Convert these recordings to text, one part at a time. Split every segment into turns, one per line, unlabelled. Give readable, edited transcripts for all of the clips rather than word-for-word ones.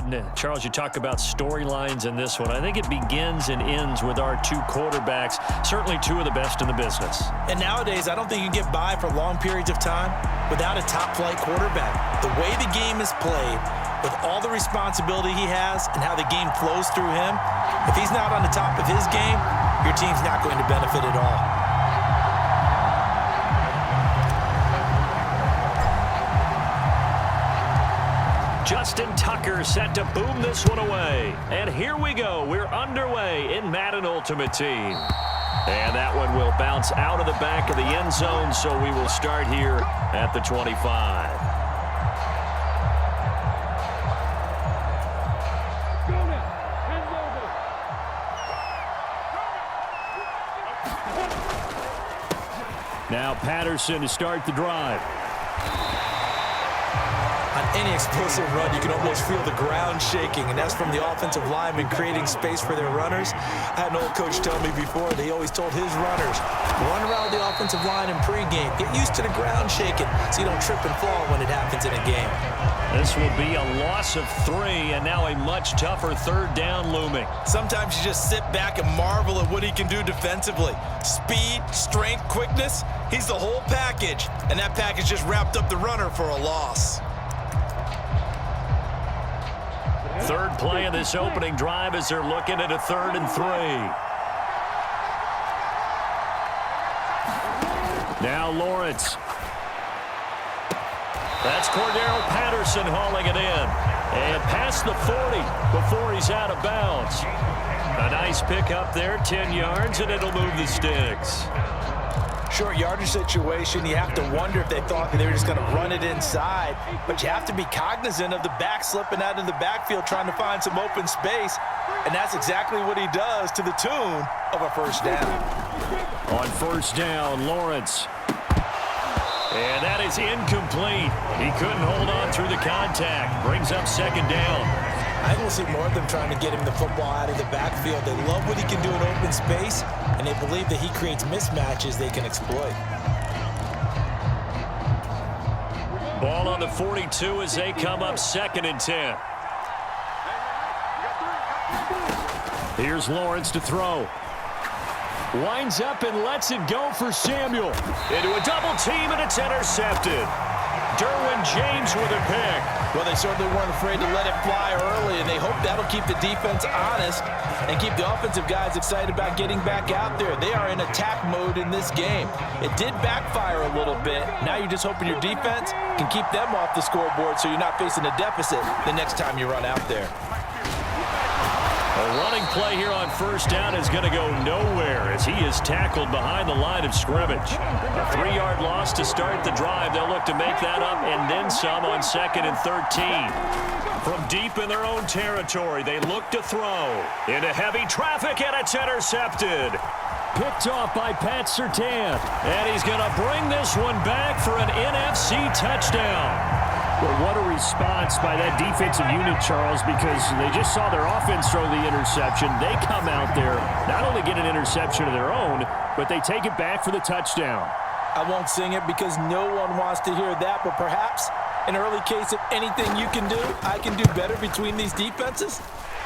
And Charles, you talk about storylines in this one. I think it begins and ends with our two quarterbacks, certainly two of the best in the business.
And nowadays, I don't think you can get by for long periods of time without a top-flight quarterback. The way the game is played, with all the responsibility he has and how the game flows through him, if he's not on the top of his game, your team's not going to benefit at all.
Justin Tucker set to boom this one away. And here we go. We're underway in Madden Ultimate Team. And that one will bounce out of the back of the end zone, so we will start here at the 25. Now Patterson to start the drive.
On any explosive run, you can almost feel the ground shaking, and that's from the offensive linemen creating space for their runners. I had an old coach tell me before that he always told his runners, run around the offensive line in pregame. Get used to the ground shaking so you don't trip and fall when it happens in a game.
This will be a loss of 3, and now a much tougher third down looming.
Sometimes you just sit back and marvel at what he can do defensively. Speed, strength, quickness, he's the whole package, and that package just wrapped up the runner for a loss.
Third play of this opening drive as they're looking at a 3rd and 3. Now Lawrence. That's Cordero Patterson hauling it in. And past the 40 before he's out of bounds. A nice pick up there, 10 yards, and it'll move the sticks.
Short yardage situation, you have to wonder if they thought that they were just going to run it inside. But you have to be cognizant of the back slipping out of the backfield trying to find some open space. And that's exactly what he does to the tune of a first down.
On first down, Lawrence. And that is incomplete. He couldn't hold on through the contact. Brings up 2nd down.
I will see more of them trying to get him the football out of the backfield. They love what he can do in open space, and they believe that he creates mismatches they can exploit.
Ball on the 42 as they come up 2nd and 10. Here's Lawrence to throw. Winds up and lets it go for Samuel. Into a double team, and it's intercepted. Derwin James with a pick.
Well, they certainly weren't afraid to let it fly early, and they hope that'll keep the defense honest and keep the offensive guys excited about getting back out there. They are in attack mode in this game. It did backfire a little bit. Now you're just hoping your defense can keep them off the scoreboard so you're not facing a deficit the next time you run out there.
A running play here on first down is going to go nowhere as he is tackled behind the line of scrimmage. A 3-yard loss to start the drive. They'll look to make that up and then some on 2nd and 13. From deep in their own territory, they look to throw. Into heavy traffic, and it's intercepted. Picked off by Pat Surtain. And he's going to bring this one back for an NFC touchdown.
Well, what a response by that defensive unit, Charles, because they just saw their offense throw the interception. They come out there, not only get an interception of their own, but they take it back for the touchdown.
I won't sing it because no one wants to hear that, but perhaps an early case of anything you can do, I can do better between these defenses.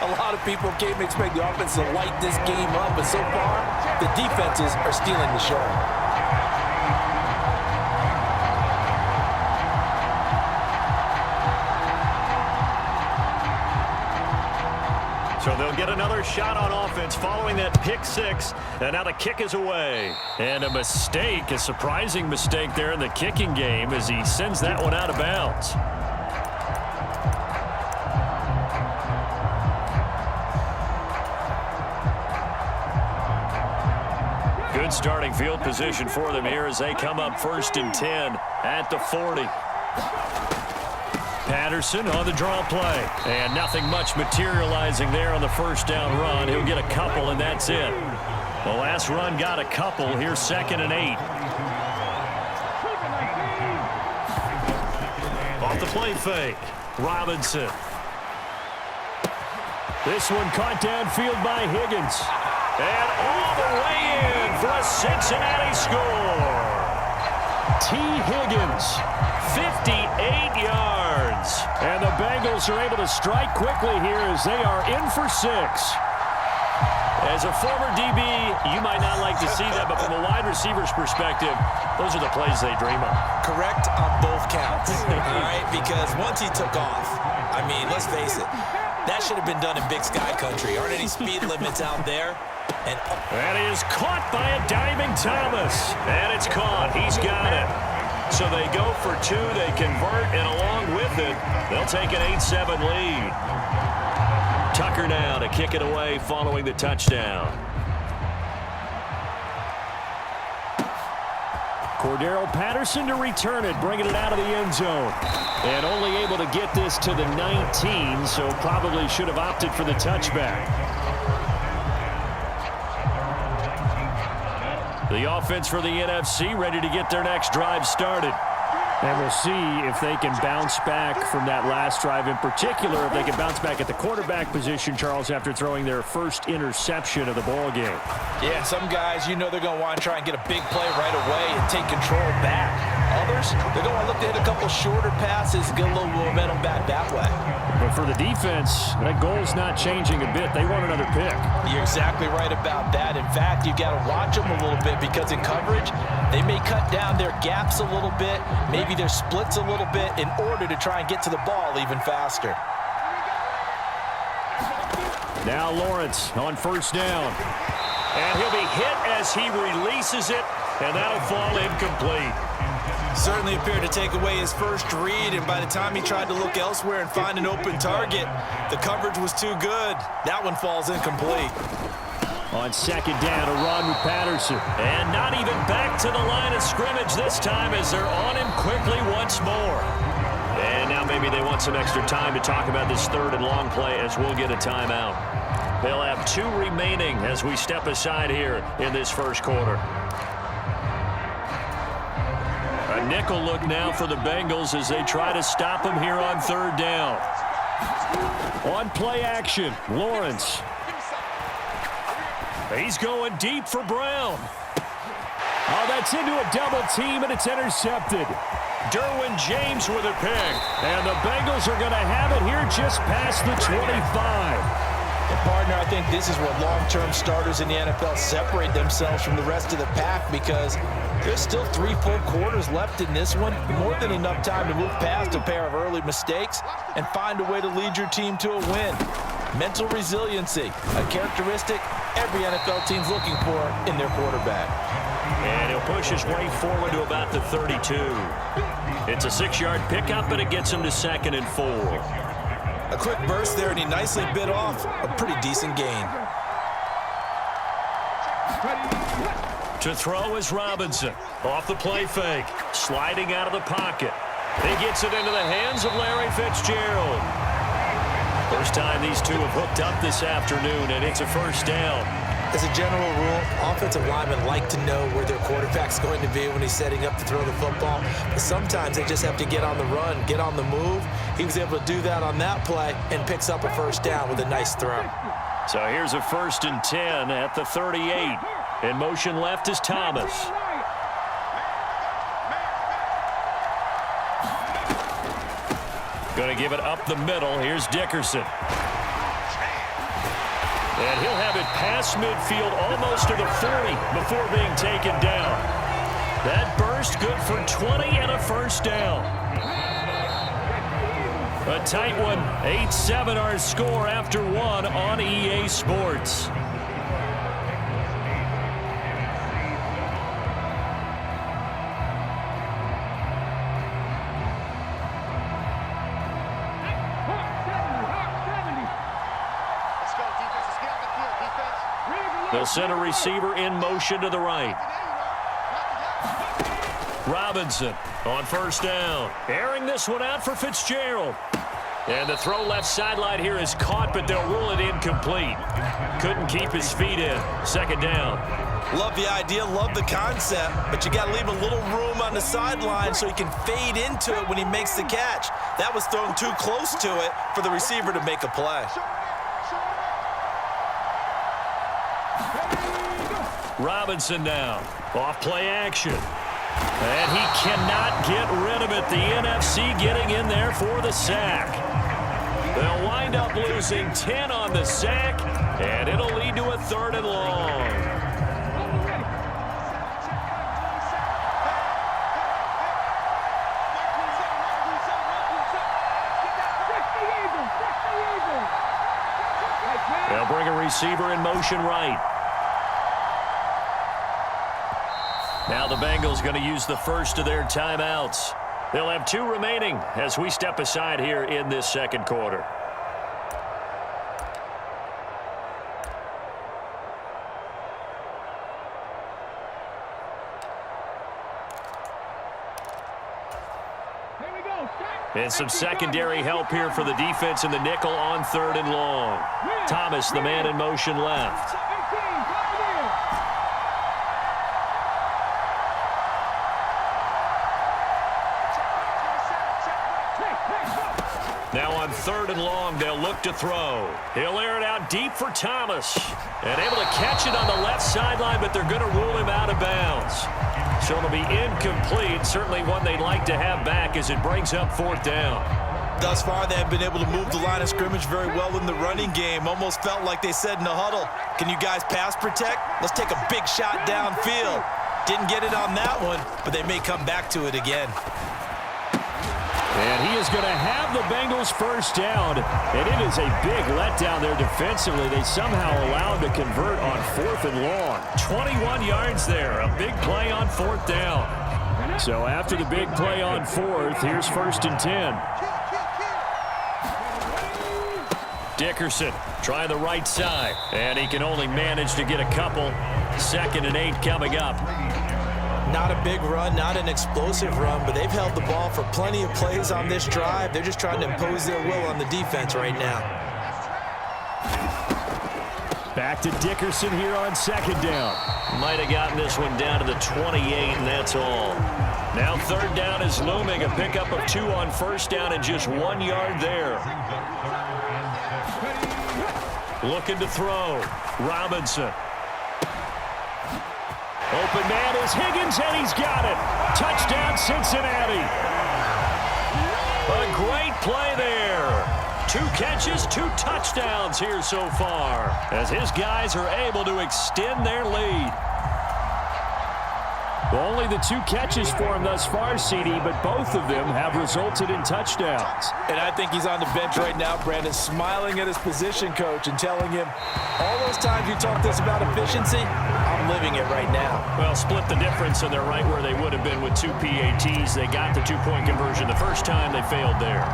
A lot of people came to expect the offense to light this game up, but so far, the defenses are stealing the show.
So they'll get another shot on offense following that pick 6. And now the kick is away. And a mistake, a surprising mistake there in the kicking game as he sends that one out of bounds. Good starting field position for them here as they come up 1st and 10 at the 40. Patterson on the draw play. And nothing much materializing there on the first down run. He'll get a couple, and that's it. The last run got a couple. Here's 2nd and 8. Off the play fake. Robinson. This one caught downfield by Higgins. And all the way in for a Cincinnati score. T. Higgins, 58 yards.
And the Bengals are able to strike quickly here as they are in for 6.
As a former DB, you might not like to see that, but from a wide receiver's perspective, those are the plays they dream of.
Correct on both counts, all right? Because once he took off, I mean, let's face it, that should have been done in Big Sky country. Aren't any speed limits out there? And
that is caught by a diving Thomas. And it's caught. He's got it. So they go for 2. They convert, and along with it, they'll take an 8-7 lead. Tucker now to kick it away following the touchdown.
Cordero Patterson to return it, bringing it out of the end zone. And only able to get this to the 19, so probably should have opted for the touchback.
The offense for the NFC ready to get their next drive started.
And we'll see if they can bounce back from that last drive in particular, if they can bounce back at the quarterback position, Charles, after throwing their first interception of the ball game.
Yeah, some guys, you know they're going to want to try and get a big play right away and take control back. Others, they're going to look to hit a couple shorter passes, get a little momentum back that way.
But for the defense, that goal's not changing a bit. They want another pick.
You're exactly right about that. In fact, you got to watch them a little bit because in coverage, they may cut down their gaps a little bit, maybe their splits a little bit in order to try and get to the ball even faster.
Now Lawrence on first down.
And he'll be hit as he releases it, and that'll fall incomplete.
Certainly appeared to take away his first read, and by the time he tried to look elsewhere and find an open target, the coverage was too good. That one falls incomplete.
On second down, a run with Patterson.
And not even back to the line of scrimmage this time as they're on him quickly once more. And now maybe they want some extra time to talk about this third and long play as we'll get a timeout. They'll have 2 remaining as we step aside here in this first quarter. A nickel look now for the Bengals as they try to stop him here on third down.
On play action, Lawrence.
He's going deep for Brown.
Oh, that's into a double team, and it's intercepted.
Derwin James with a pick.
And the Bengals are going to have it here just past the 25.
And partner, I think this is where long-term starters in the NFL separate themselves from the rest of the pack because there's still 3 full quarters left in this one. More than enough time to move past a pair of early mistakes and find a way to lead your team to a win. Mental resiliency, a characteristic every NFL team's looking for in their quarterback.
And he'll push his way forward to about the 32. It's a 6-yard pickup, and it gets him to 2nd and 4.
A quick burst there, and he nicely bit off a pretty decent gain.
To throw is Robinson. Off the play fake. Sliding out of the pocket. He gets it into the hands of Larry Fitzgerald. First time these two have hooked up this afternoon, and it's a first down.
As a general rule, offensive linemen like to know where their quarterback's going to be when he's setting up to throw the football. But sometimes they just have to get on the run, get on the move. He was able to do that on that play and picks up a first down with a nice throw.
So here's a 1st and 10 at the 38. In motion left is Thomas. Going to give it up the middle. Here's Dickerson. And he'll have it past midfield almost to the 40 before being taken down. That burst good for 20 and a first down. A tight one. 8-7 our score after 1 on EA Sports. They'll send a receiver in motion to the right. Robinson on first down. Airing this one out for Fitzgerald. And the throw left sideline here is caught, but they'll rule it incomplete. Couldn't keep his feet in. 2nd down.
Love the idea, love the concept, but you got to leave a little room on the sideline so he can fade into it when he makes the catch. That was thrown too close to it for the receiver to make a play.
Robinson now. Off play action. And he cannot get rid of it. The NFC getting in there for the sack. They'll wind up losing 10 on the sack, and it'll lead to a 3rd and long. They'll bring a receiver in motion right. Now the Bengals going to use the first of their timeouts. They'll have 2 remaining as we step aside here in this second quarter. And some secondary help here for the defense in the nickel on 3rd and long. Thomas, the man in motion left. Now on 3rd and long, they'll look to throw. He'll air it out deep for Thomas. And able to catch it on the left sideline, but they're going to rule him out of bounds. So it'll be incomplete. Certainly one they'd like to have back as it brings up 4th down.
Thus far, they have been able to move the line of scrimmage very well in the running game. Almost felt like they said in the huddle, can you guys pass protect? Let's take a big shot downfield. Didn't get it on that one, but they may come back to it again.
And he is going to have the Bengals first down. And it is a big letdown there defensively. They somehow allowed to convert on 4th and long.
21 yards there. A big play on 4th down.
So after the big play on 4th, here's 1st and 10.
Dickerson trying the right side. And he can only manage to get a couple. 2nd and 8 coming up.
Not a big run, not an explosive run, but they've held the ball for plenty of plays on this drive. They're just trying to impose their will on the defense right now.
Back to Dickerson here on 2nd down.
Might have gotten this one down to the 28, and that's all. Now 3rd down is looming. A pickup of 2 on 1st down and just 1 yard there. Looking to throw. Robinson.
Open man is Higgins, and he's got it. Touchdown, Cincinnati.
A great play there. 2 catches, 2 touchdowns here so far as his guys are able to extend their lead.
Well, only the 2 catches for him thus far, CD, but both of them have resulted in touchdowns.
And I think he's on the bench right now, Brandon, smiling at his position coach and telling him, all those times you talked to us about efficiency, I'm living it right now.
Well, split the difference, and they're right where they would have been with 2 PATs. They got the 2-point conversion the first time. They failed there.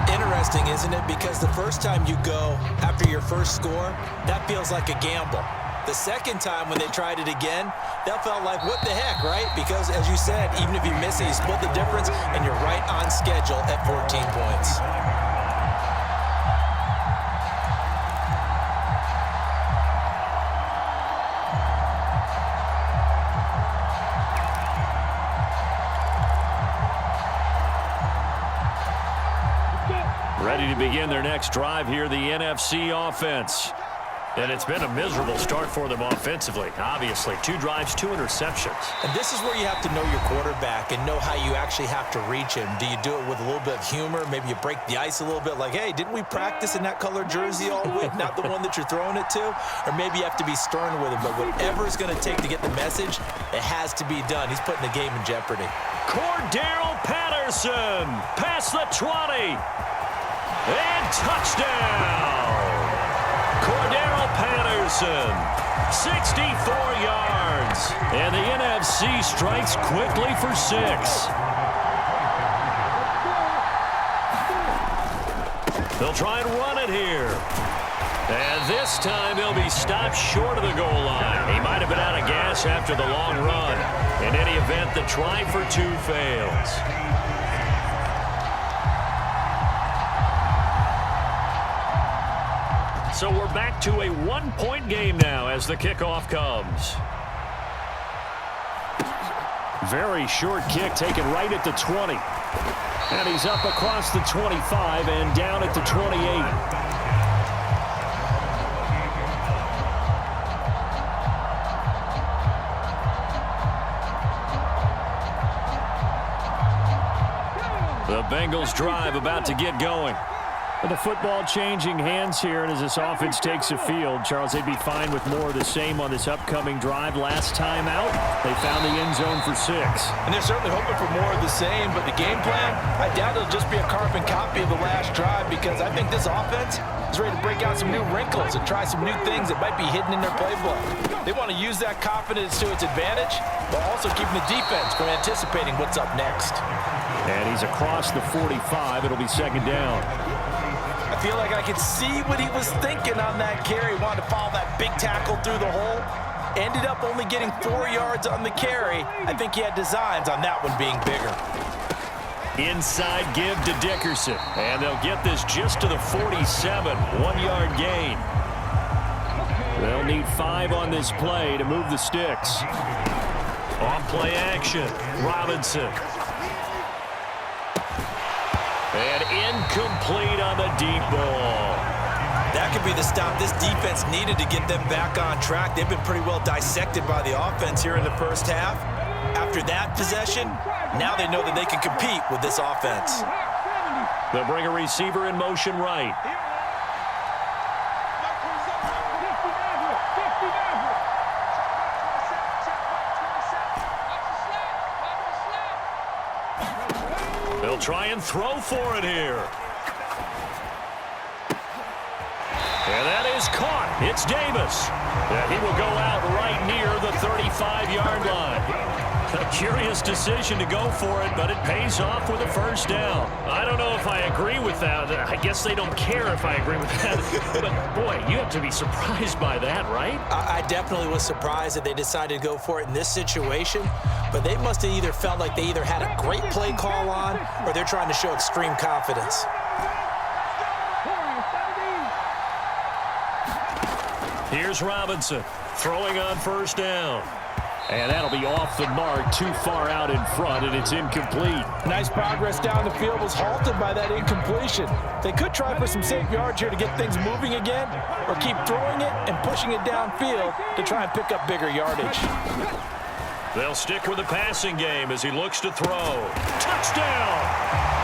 Interesting, isn't it? Because the first time you go after your first score, that feels like a gamble. The second time when they tried it again, that felt like, what the heck, right? Because, as you said, even if you miss it, you split the difference, and you're right on schedule at 14 points.
Ready to begin their next drive here, the NFC offense. And it's been a miserable start for them offensively. Obviously, 2 drives, 2 interceptions.
And this is where you have to know your quarterback and know how you actually have to reach him. Do you do it with a little bit of humor? Maybe you break the ice a little bit like, hey, didn't we practice in that color jersey all week? Not the one that you're throwing it to? Or maybe you have to be stern with him. But whatever it's going to take to get the message, it has to be done. He's putting the game in jeopardy.
Cordero Patterson past the 20. And touchdown. Cordero Patterson, 64 yards. And the NFC strikes quickly for 6. They'll try and run it here. And this time they'll be stopped short of the goal line. He might have been out of gas after the long run. In any event, the try for 2 fails. So we're back to a 1-point game now as the kickoff comes.
Very short kick taken right at the 20. And he's up across the 25 and down at the 28.
Bengals drive about to get going.
With the football changing hands here, and as this offense takes the field, Charles, they'd be fine with more of the same on this upcoming drive. Last time out, they found the end zone for 6.
And they're certainly hoping for more of the same, but the game plan, I doubt it'll just be a carbon copy of the last drive, because I think this offense is ready to break out some new wrinkles and try some new things that might be hidden in their playbook. They want to use that confidence to its advantage, while also keeping the defense from anticipating what's up next.
And he's across the 45. It'll be second down.
I feel like I could see what he was thinking on that carry. He wanted to follow that big tackle through the hole. Ended up only getting 4 yards on the carry. I think he had designs on that one being bigger.
Inside give to Dickerson. And they'll get this just to the 47. 1-yard gain.
They'll need 5 on this play to move the sticks.
On play action. Robinson. And incomplete on the deep ball.
That could be the stop this defense needed to get them back on track. They've been pretty well dissected by the offense here in the first half. After that possession, now they know that they can compete with this offense.
They'll bring a receiver in motion right. They'll try and throw for it here. And that is caught. It's Davis. And he will go out right near the 35-yard line. A curious decision to go for it, but it pays off with a first down.
I don't know if I agree with that. I guess they don't care if I agree with that. But, boy, you have to be surprised by that, right?
I definitely was surprised that they decided to go for it in this situation. But they must have either felt like they either had a great play call on or they're trying to show extreme confidence.
Here's Robinson throwing on first down.
And that'll be off the mark, too far out in front, and it's incomplete.
Nice progress down the field was halted by that incompletion. They could try for some safe yards here to get things moving again, or keep throwing it and pushing it downfield to try and pick up bigger yardage.
They'll stick with the passing game as he looks to throw. Touchdown!